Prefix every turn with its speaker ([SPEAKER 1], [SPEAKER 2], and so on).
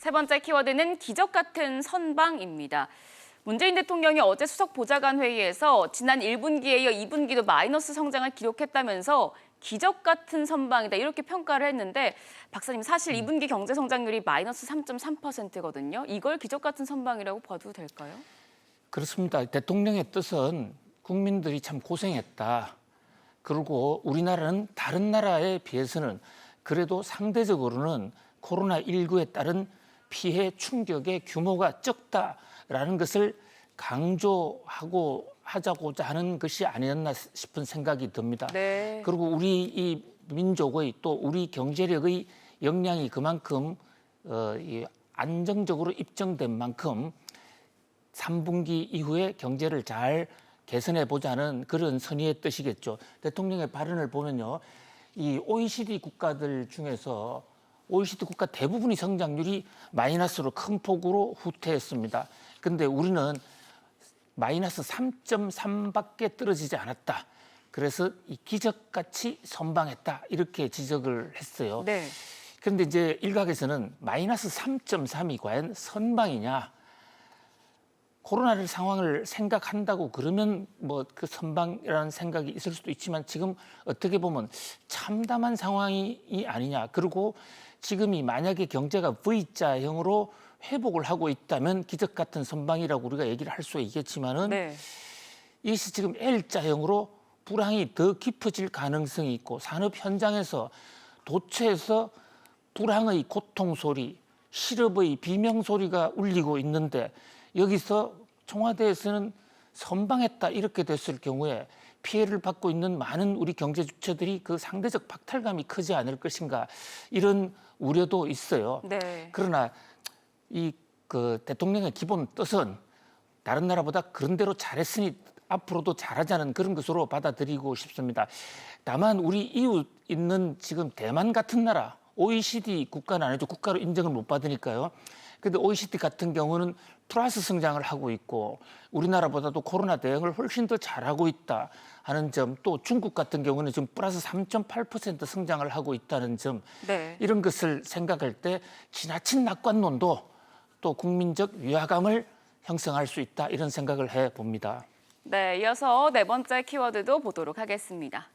[SPEAKER 1] 세 번째 키워드는 기적 같은 선방입니다. 문재인 대통령이 어제 수석 보좌관 회의에서 지난 1분기에 이어 2분기도 마이너스 성장을 기록했다면서 기적 같은 선방이다 이렇게 평가를 했는데 박사님 사실 2분기 경제 성장률이 마이너스 3.3%거든요. 이걸 기적 같은 선방이라고 봐도 될까요?
[SPEAKER 2] 그렇습니다. 대통령의 뜻은 국민들이 참 고생했다. 그리고 우리나라는 다른 나라에 비해서는 그래도 상대적으로는 코로나19에 따른 피해 충격의 규모가 적다라는 것을 하자고자 하는 것이 아니었나 싶은 생각이 듭니다.
[SPEAKER 1] 네.
[SPEAKER 2] 그리고 우리 이 민족의 또 우리 경제력의 역량이 그만큼 안정적으로 입증된 만큼 3분기 이후에 경제를 잘 개선해 보자는 그런 선의의 뜻이겠죠. 대통령의 발언을 보면요, 이 OECD 국가들 중에서 OECD 국가 대부분이 성장률이 마이너스로 큰 폭으로 후퇴했습니다. 그런데 우리는 마이너스 3.3밖에 떨어지지 않았다. 그래서 이 기적같이 선방했다 이렇게 지적을 했어요.
[SPEAKER 1] 네.
[SPEAKER 2] 그런데 이제 일각에서는 마이너스 3.3이 과연 선방이냐? 코로나를 상황을 생각한다고 그러면 뭐 그 선방이라는 생각이 있을 수도 있지만 지금 어떻게 보면 참담한 상황이 아니냐. 그리고 지금이 만약에 경제가 V자형으로 회복을 하고 있다면 기적 같은 선방이라고 우리가 얘기를 할 수 있겠지만은
[SPEAKER 1] 네.
[SPEAKER 2] 이것이 지금 L자형으로 불황이 더 깊어질 가능성이 있고 산업 현장에서 도처에서 불황의 고통 소리, 실업의 비명 소리가 울리고 있는데 여기서 청와대에서는 선방했다 이렇게 됐을 경우에 피해를 받고 있는 많은 우리 경제 주체들이 그 상대적 박탈감이 크지 않을 것인가 이런 우려도 있어요.
[SPEAKER 1] 네.
[SPEAKER 2] 그러나 그 대통령의 기본 뜻은 다른 나라보다 그런 대로 잘했으니 앞으로도 잘하자는 그런 것으로 받아들이고 싶습니다. 다만 우리 이웃 있는 지금 대만 같은 나라, OECD 국가는 아니죠. 국가로 인정을 못 받으니까요. 근데 OECD 같은 경우는 플러스 성장을 하고 있고 우리나라보다도 코로나 대응을 훨씬 더 잘하고 있다 하는 점, 또 중국 같은 경우는 지금 플러스 3.8% 성장을 하고 있다는 점,
[SPEAKER 1] 네.
[SPEAKER 2] 이런 것을 생각할 때 지나친 낙관론도 또 국민적 위화감을 형성할 수 있다 이런 생각을 해봅니다.
[SPEAKER 1] 네, 이어서 네 번째 키워드도 보도록 하겠습니다.